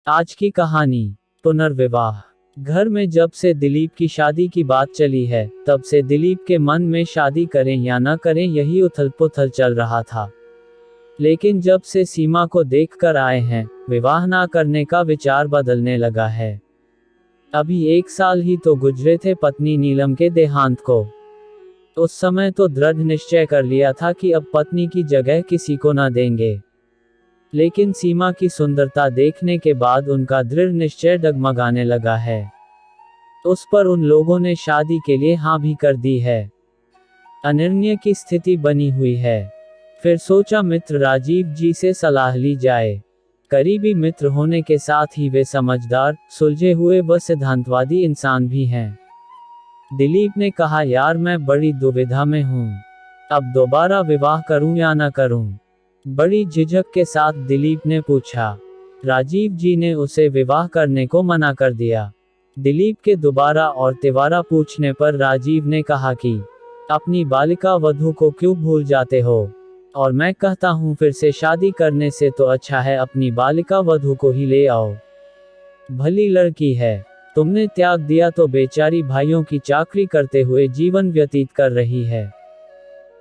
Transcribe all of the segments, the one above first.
आज की कहानी, पुनर्विवाह। घर में जब से दिलीप की शादी की बात चली है, तब से दिलीप के मन में शादी करें या न करें यही उथल पुथल चल रहा था। लेकिन जब से सीमा को देखकर आए हैं, विवाह ना करने का विचार बदलने लगा है। अभी 1 साल ही तो गुजरे थे पत्नी नीलम के देहांत को। उस समय तो दृढ़ निश्चय कर लिया था कि अब पत्नी की जगह किसी को न देंगे। लेकिन सीमा की सुंदरता देखने के बाद उनका दृढ़ निश्चय डगमगाने लगा है। उस पर उन लोगों ने शादी के लिए हाँ भी कर दी है। अनिर्णय की स्थिति बनी हुई है। फिर सोचा मित्र राजीव जी से सलाह ली जाए। करीबी मित्र होने के साथ ही वे समझदार, सुलझे हुए व सिद्धांतवादी इंसान भी हैं। दिलीप ने कहा, यार मैं बड़ी दुविधा में हूँ। अब दोबारा विवाह करूँ या न करूँ? बड़ी झिझक के साथ दिलीप ने पूछा। राजीव जी ने उसे विवाह करने को मना कर दिया। दिलीप के दोबारा और तिवारा पूछने पर राजीव ने कहा कि अपनी बालिका वधू को क्यों भूल जाते हो, और मैं कहता हूँ फिर से शादी करने से तो अच्छा है अपनी बालिका वधू को ही ले आओ। भली लड़की है, तुमने त्याग दिया तो बेचारी भाइयों की चाकरी करते हुए जीवन व्यतीत कर रही है,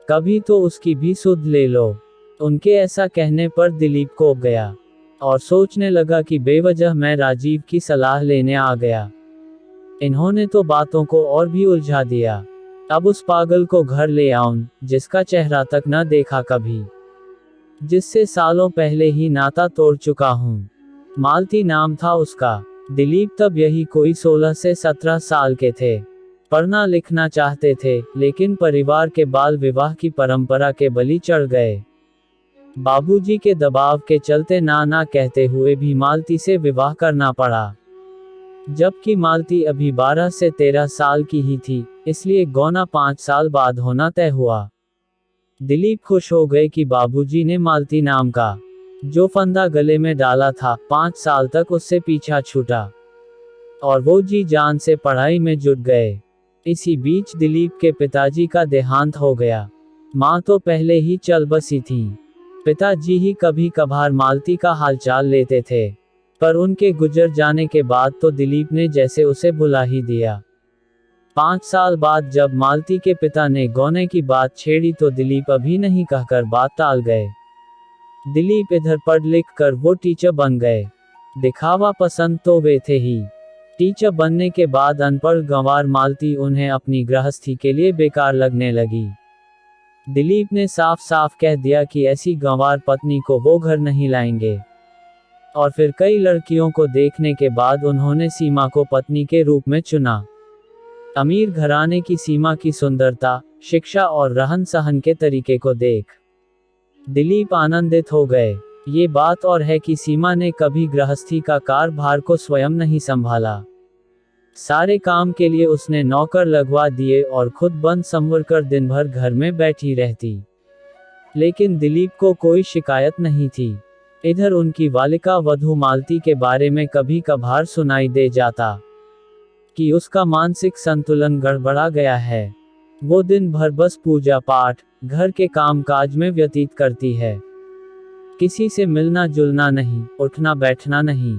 कभी तो उसकी भी सुध ले लो। उनके ऐसा कहने पर दिलीप कोप गया और सोचने लगा कि बेवजह मैं राजीव की सलाह लेने आ गया। इन्होंने तो बातों को और भी उलझा दिया। अब उस पागल को घर ले आऊं, जिसका चेहरा तक न देखा कभी, जिससे सालों पहले ही नाता तोड़ चुका हूं। मालती नाम था उसका। दिलीप तब यही कोई 16 से 17 साल के थे। पढ़ना लिखना चाहते थे, लेकिन परिवार के बाल विवाह की परंपरा के बलि चढ़ गए। बाबूजी के दबाव के चलते ना कहते हुए भी मालती से विवाह करना पड़ा। जबकि मालती अभी 12 से 13 साल की ही थी, इसलिए गौना 5 साल बाद होना तय हुआ। दिलीप खुश हो गए कि बाबूजी ने मालती नाम का जो फंदा गले में डाला था, 5 साल तक उससे पीछा छूटा और वो जी जान से पढ़ाई में जुट गए। इसी बीच दिलीप के पिताजी का देहांत हो गया। माँ तो पहले ही चल बसी थी। पिताजी ही कभी कभार मालती का हालचाल लेते थे, पर उनके गुजर जाने के बाद तो दिलीप ने जैसे उसे भुला ही दिया। 5 साल बाद जब मालती के पिता ने गौने की बात छेड़ी तो दिलीप अभी नहीं कहकर बात टाल गए। दिलीप इधर पढ़ लिख कर वो टीचर बन गए। दिखावा पसंद तो वे थे ही। टीचर बनने के बाद अनपढ़ गंवार मालती उन्हें अपनी गृहस्थी के लिए बेकार लगने लगी। दिलीप ने साफ साफ कह दिया कि ऐसी गंवार पत्नी को वो घर नहीं लाएंगे। और फिर कई लड़कियों को देखने के बाद उन्होंने सीमा को पत्नी के रूप में चुना। अमीर घराने की सीमा की सुंदरता, शिक्षा और रहन सहन के तरीके को देख दिलीप आनंदित हो गए। ये बात और है कि सीमा ने कभी गृहस्थी का कारभार को स्वयं नहीं संभाला। सारे काम के लिए उसने नौकर लगवा दिए और खुद बंद संवर कर दिन भर घर में बैठी रहती। लेकिन दिलीप को कोई शिकायत नहीं थी। इधर उनकी बालिका वधू मालती के बारे में कभी कभार सुनाई दे जाता कि उसका मानसिक संतुलन गड़बड़ा गया है। वो दिन भर बस पूजा पाठ, घर के काम काज में व्यतीत करती है। किसी से मिलना जुलना नहीं, उठना बैठना नहीं।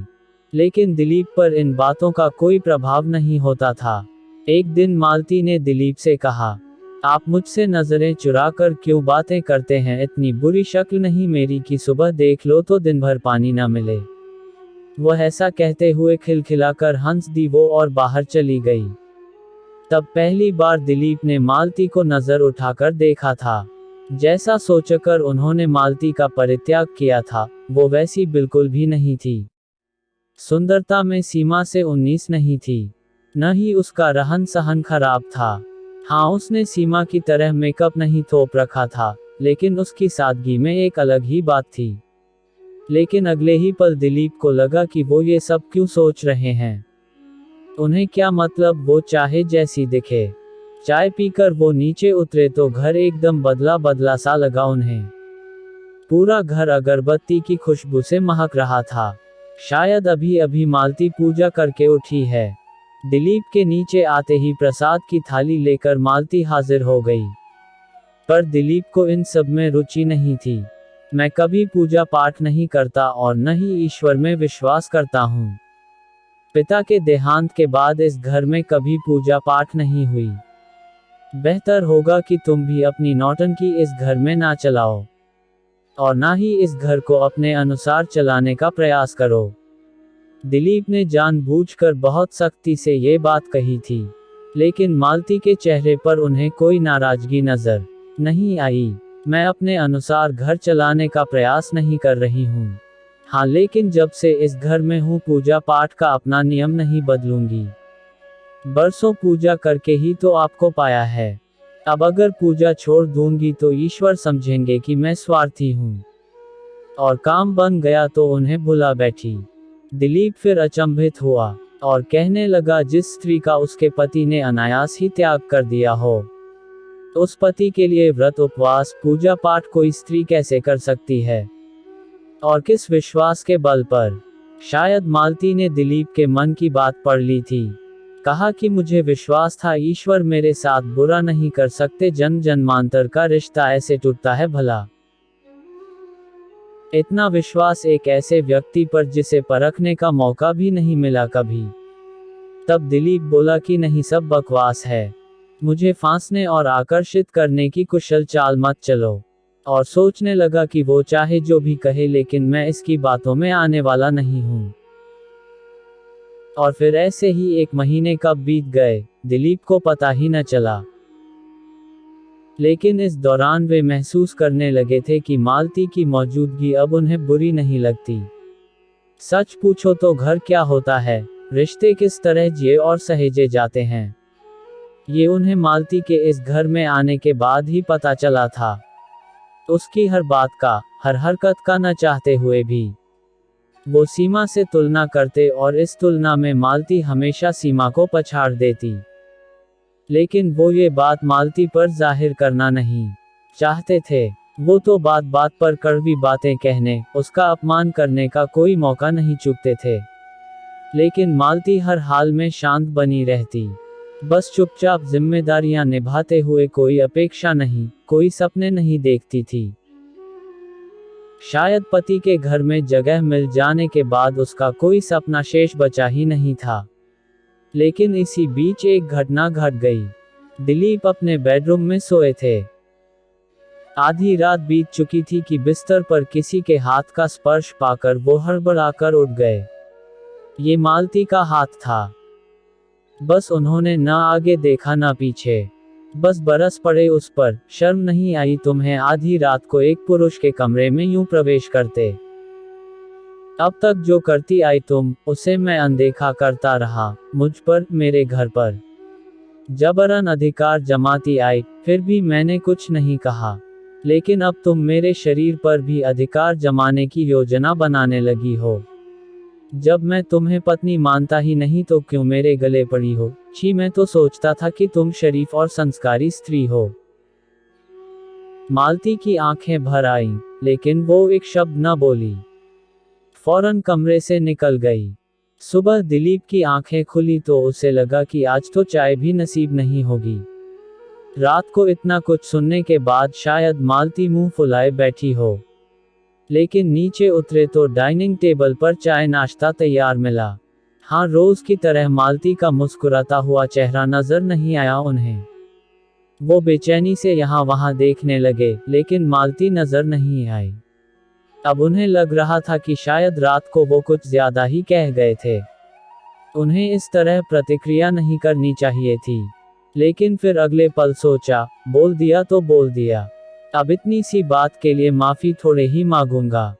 लेकिन दिलीप पर इन बातों का कोई प्रभाव नहीं होता था। एक दिन मालती ने दिलीप से कहा, आप मुझसे नजरें चुरा कर क्यों बातें करते हैं? इतनी बुरी शक्ल नहीं मेरी कि सुबह देख लो तो दिन भर पानी न मिले। वह ऐसा कहते हुए खिलखिलाकर हंस दी वो और बाहर चली गई। तब पहली बार दिलीप ने मालती को नजर उठाकर देखा था। जैसा सोचकर उन्होंने मालती का परित्याग किया था, वो वैसी बिल्कुल भी नहीं थी। सुंदरता में सीमा से 19 नहीं थी, न ही उसका रहन सहन खराब था। हाँ, उसने सीमा की तरह मेकअप नहीं थोप रखा था, लेकिन उसकी सादगी में एक अलग ही बात थी। लेकिन अगले ही पल दिलीप को लगा कि वो ये सब क्यों सोच रहे हैं। उन्हें क्या मतलब, वो चाहे जैसी दिखे। चाय पीकर वो नीचे उतरे तो घर एकदम बदला बदला सा लगा उन्हें। पूरा घर अगरबत्ती की खुशबू से महक रहा था। शायद अभी अभी मालती पूजा करके उठी है। दिलीप के नीचे आते ही प्रसाद की थाली लेकर मालती हाजिर हो गई। पर दिलीप को इन सब में रुचि नहीं थी। मैं कभी पूजा पाठ नहीं करता और न ही ईश्वर में विश्वास करता हूँ। पिता के देहांत के बाद इस घर में कभी पूजा पाठ नहीं हुई। बेहतर होगा कि तुम भी अपनी नौटंकी इस घर में ना चलाओ, और ना ही इस घर को अपने अनुसार चलाने का प्रयास करो। दिलीप ने जानबूझकर बहुत सख्ती से ये बात कही थी, लेकिन मालती के चेहरे पर उन्हें कोई नाराजगी नजर नहीं आई। मैं अपने अनुसार घर चलाने का प्रयास नहीं कर रही हूँ। हाँ, लेकिन जब से इस घर में हूँ पूजा पाठ का अपना नियम नहीं बदलूंगी। बरसों पूजा करके ही तो आपको पाया है। अब अगर पूजा छोड़ दूंगी तो ईश्वर समझेंगे कि मैं स्वार्थी हूँ, और काम बन गया तो उन्हें भुला बैठी। दिलीप फिर अचंभित हुआ और कहने लगा, जिस स्त्री का उसके पति ने अनायास ही त्याग कर दिया हो, उस पति के लिए व्रत उपवास पूजा पाठ कोई स्त्री कैसे कर सकती है, और किस विश्वास के बल पर। शायद मालती ने दिलीप के मन की बात पढ़ ली थी। कहा कि मुझे विश्वास था ईश्वर मेरे साथ बुरा नहीं कर सकते, जन्म जन्मांतर का रिश्ता ऐसे टूटता है भला। इतना विश्वास एक ऐसे व्यक्ति पर जिसे परखने का मौका भी नहीं मिला कभी। तब दिलीप बोला कि नहीं, सब बकवास है। मुझे फांसने और आकर्षित करने की कुशल चाल मत चलो। और सोचने लगा कि वो चाहे जो भी कहे, लेकिन मैं इसकी बातों में आने वाला नहीं हूँ। और फिर ऐसे ही 1 महीने कब बीत गए, दिलीप को पता ही न चला। लेकिन इस दौरान वे महसूस करने लगे थे कि मालती की मौजूदगी अब उन्हें बुरी नहीं लगती। सच पूछो तो घर क्या होता है, रिश्ते किस तरह जिए और सहेजे जाते हैं, ये उन्हें मालती के इस घर में आने के बाद ही पता चला था। उसकी हर बात का, हर हरकत का न चाहते हुए भी वो सीमा से तुलना करते, और इस तुलना में मालती हमेशा सीमा को पछाड़ देती। लेकिन वो ये बात मालती पर जाहिर करना नहीं चाहते थे। वो तो बात बात पर कड़वी बातें कहने, उसका अपमान करने का कोई मौका नहीं चूकते थे। लेकिन मालती हर हाल में शांत बनी रहती, बस चुपचाप जिम्मेदारियां निभाते हुए, कोई अपेक्षा नहीं, कोई सपने नहीं देखती थी। शायद पति के घर में जगह मिल जाने के बाद उसका कोई सपना शेष बचा ही नहीं था। लेकिन इसी बीच एक घटना घट गई। दिलीप अपने बेडरूम में सोए थे। आधी रात बीत चुकी थी कि बिस्तर पर किसी के हाथ का स्पर्श पाकर वो हड़बड़ाकर उठ गए। ये मालती का हाथ था। बस उन्होंने न आगे देखा न पीछे, बस बरस पड़े उस पर। शर्म नहीं आई तुम्हें आधी रात को एक पुरुष के कमरे में यूं प्रवेश करते? अब तक जो करती आई तुम, उसे मैं अनदेखा करता रहा। मुझ पर, मेरे घर पर जबरन अधिकार जमाती आई, फिर भी मैंने कुछ नहीं कहा। लेकिन अब तुम मेरे शरीर पर भी अधिकार जमाने की योजना बनाने लगी हो। जब मैं तुम्हें पत्नी मानता ही नहीं तो क्यों मेरे गले पड़ी हो? छी, मैं तो सोचता था कि तुम शरीफ और संस्कारी स्त्री हो। मालती की आंखें भर आईं, लेकिन वो एक शब्द न बोली, फौरन कमरे से निकल गई। सुबह दिलीप की आंखें खुली तो उसे लगा कि आज तो चाय भी नसीब नहीं होगी। रात को इतना कुछ सुनने के बाद शायद मालती मुंह फुलाए बैठी हो। लेकिन नीचे उतरे तो डाइनिंग टेबल पर चाय नाश्ता तैयार मिला। हाँ, रोज की तरह मालती का मुस्कुराता हुआ चेहरा नजर नहीं आया उन्हें। वो बेचैनी से यहाँ वहाँ देखने लगे, लेकिन मालती नजर नहीं आई। अब उन्हें लग रहा था कि शायद रात को वो कुछ ज्यादा ही कह गए थे। उन्हें इस तरह प्रतिक्रिया नहीं करनी चाहिए थी। लेकिन फिर अगले पल सोचा, बोल दिया तो बोल दिया। अब इतनी सी बात के लिए माफी थोड़े ही मांगूंगा।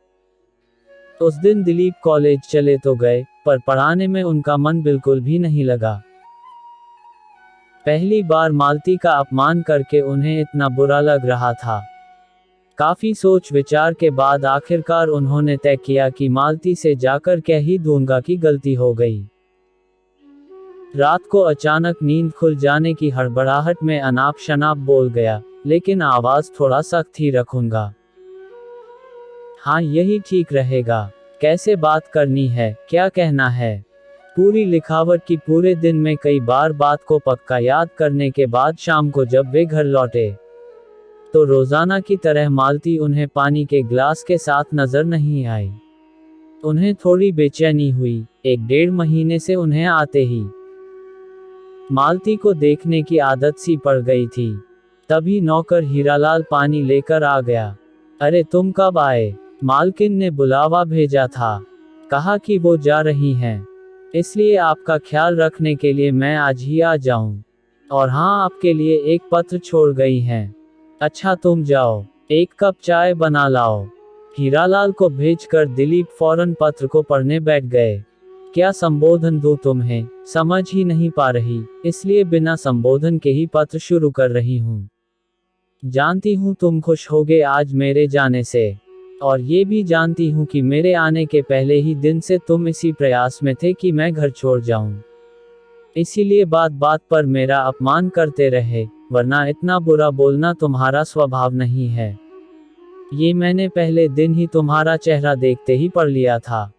उस दिन दिलीप कॉलेज चले तो गए, पर पढ़ाने में उनका मन बिल्कुल भी नहीं लगा। पहली बार मालती का अपमान करके उन्हें इतना बुरा लग रहा था। काफी सोच विचार के बाद आखिरकार उन्होंने तय किया कि मालती से जाकर कह ही दूंगा कि गलती हो गई। रात को अचानक नींद खुल जाने की हड़बड़ाहट में अनाप शनाप बोल गया, लेकिन आवाज थोड़ा सख्त ही रखूंगा। हाँ, यही ठीक रहेगा। कैसे बात करनी है, क्या कहना है? पूरी लिखावट की पूरे दिन में कई बार बात को पक्का याद करने के बाद शाम को जब वे घर लौटे तो रोजाना की तरह मालती उन्हें पानी के ग्लास के साथ नजर नहीं आई। उन्हें थोड़ी बेचैनी हुई। 1-1.5 महीने से उन्हें आते ही मालती को देखने की आदत सी पड़ गई थी। तभी नौकर हीरालाल पानी लेकर आ गया। अरे तुम कब आए? मालकिन ने बुलावा भेजा था। कहा कि वो जा रही हैं, इसलिए आपका ख्याल रखने के लिए मैं आज ही आ जाऊं। और हाँ, आपके लिए एक पत्र छोड़ गई हैं। अच्छा तुम जाओ, 1 कप चाय बना लाओ। हीरालाल को भेजकर दिलीप फौरन पत्र को पढ़ने बैठ गए। क्या संबोधन दूं तुम्हें, समझ ही नहीं पा रही, इसलिए बिना संबोधन के ही पत्र शुरू कर रही हूँ। जानती हूँ तुम खुश होगे आज मेरे जाने से, और ये भी जानती हूँ कि मेरे आने के पहले ही दिन से तुम इसी प्रयास में थे कि मैं घर छोड़ जाऊं। इसीलिए बात बात पर मेरा अपमान करते रहे, वरना इतना बुरा बोलना तुम्हारा स्वभाव नहीं है। ये मैंने पहले दिन ही तुम्हारा चेहरा देखते ही पढ़ लिया था।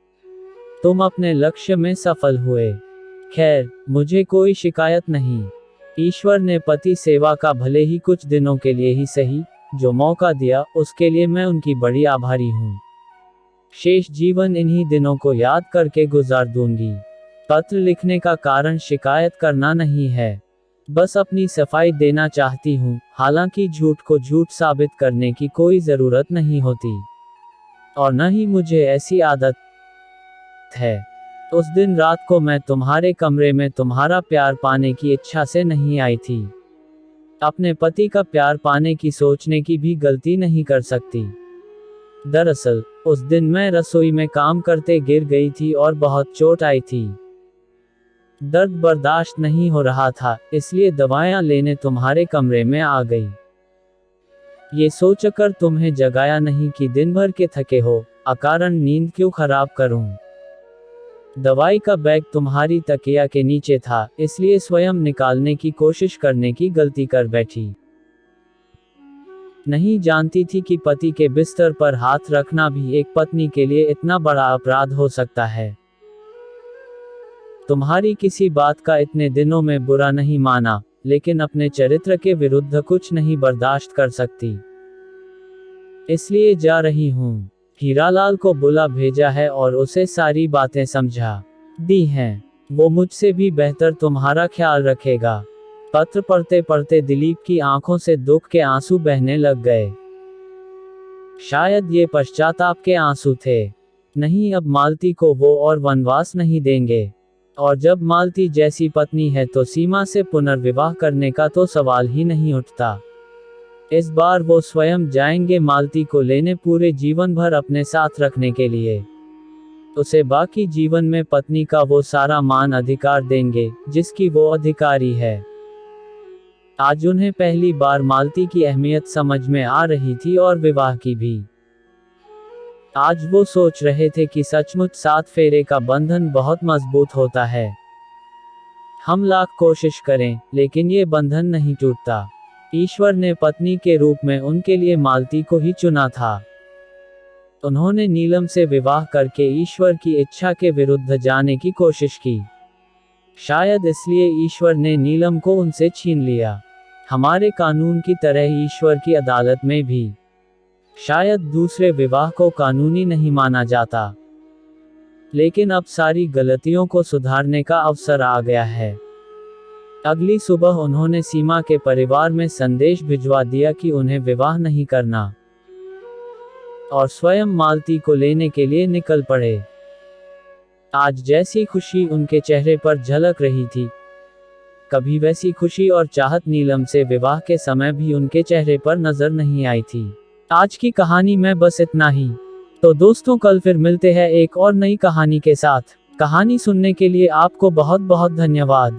तुम अपने लक्ष्य में सफल हुए। खैर, मुझे कोई शिकायत नहीं। ईश्वर ने पति सेवा का भले ही कुछ दिनों के लिए ही सही, जो मौका दिया, उसके लिए मैं उनकी बड़ी आभारी हूँ। शेष जीवन इन्हीं दिनों को याद करके गुजार दूंगी। पत्र लिखने का कारण शिकायत करना नहीं है, बस अपनी सफाई देना चाहती हूँ। हालांकि झूठ को झूठ साबित करने की कोई जरूरत नहीं होती, और न ही मुझे ऐसी आदत है। उस दिन रात को मैं तुम्हारे कमरे में तुम्हारा प्यार पाने की इच्छा से नहीं आई थी। अपने पति का प्यार पाने की सोचने की भी गलती नहीं कर सकती। दरअसल उस दिन मैं रसोई में काम करते गिर गई थी और बहुत चोट आई थी। दर्द बर्दाश्त नहीं हो रहा था, इसलिए दवाएं लेने तुम्हारे कमरे में आ गई। ये सोचकर तुम्हें जगाया नहीं कि दिन भर के थके हो, अकारण नींद क्यों खराब करूं। दवाई का बैग तुम्हारी तकिया के नीचे था, इसलिए स्वयं निकालने की कोशिश करने की गलती कर बैठी। नहीं जानती थी कि पति के बिस्तर पर हाथ रखना भी एक पत्नी के लिए इतना बड़ा अपराध हो सकता है। तुम्हारी किसी बात का इतने दिनों में बुरा नहीं माना, लेकिन अपने चरित्र के विरुद्ध कुछ नहीं बर्दाश्त कर सकती, इसलिए जा रही हूँ। हीरालाल को बुला भेजा है और उसे सारी बातें समझा दी हैं। वो मुझसे भी बेहतर तुम्हारा ख्याल रखेगा। पत्र पढ़ते पढ़ते दिलीप की आंखों से दुख के आंसू बहने लग गए। शायद ये पश्चाताप के आंसू थे। नहीं, अब मालती को वो और वनवास नहीं देंगे, और जब मालती जैसी पत्नी है तो सीमा से पुनर्विवाह करने का तो सवाल ही नहीं उठता। इस बार वो स्वयं जाएंगे मालती को लेने, पूरे जीवन भर अपने साथ रखने के लिए। उसे बाकी जीवन में पत्नी का वो सारा मान अधिकार देंगे जिसकी वो अधिकारी है। आज उन्हें पहली बार मालती की अहमियत समझ में आ रही थी, और विवाह की भी। आज वो सोच रहे थे कि सचमुच 7 फेरे का बंधन बहुत मजबूत होता है। हम लाख कोशिश करें, लेकिन ये बंधन नहीं टूटता। ईश्वर ने पत्नी के रूप में उनके लिए मालती को ही चुना था। उन्होंने नीलम से विवाह करके ईश्वर की इच्छा के विरुद्ध जाने की कोशिश की। शायद इसलिए ईश्वर ने नीलम को उनसे छीन लिया। हमारे कानून की तरह ईश्वर की अदालत में भी शायद दूसरे विवाह को कानूनी नहीं माना जाता। लेकिन अब सारी गलतियों को सुधारने का अवसर आ गया है। अगली सुबह उन्होंने सीमा के परिवार में संदेश भिजवा दिया कि उन्हें विवाह नहीं करना, और स्वयं मालती को लेने के लिए निकल पड़े। आज जैसी खुशी उनके चेहरे पर झलक रही थी, कभी वैसी खुशी और चाहत नीलम से विवाह के समय भी उनके चेहरे पर नजर नहीं आई थी। आज की कहानी में बस इतना ही। तो दोस्तों, कल फिर मिलते हैं एक और नई कहानी के साथ। कहानी सुनने के लिए आपको बहुत बहुत धन्यवाद।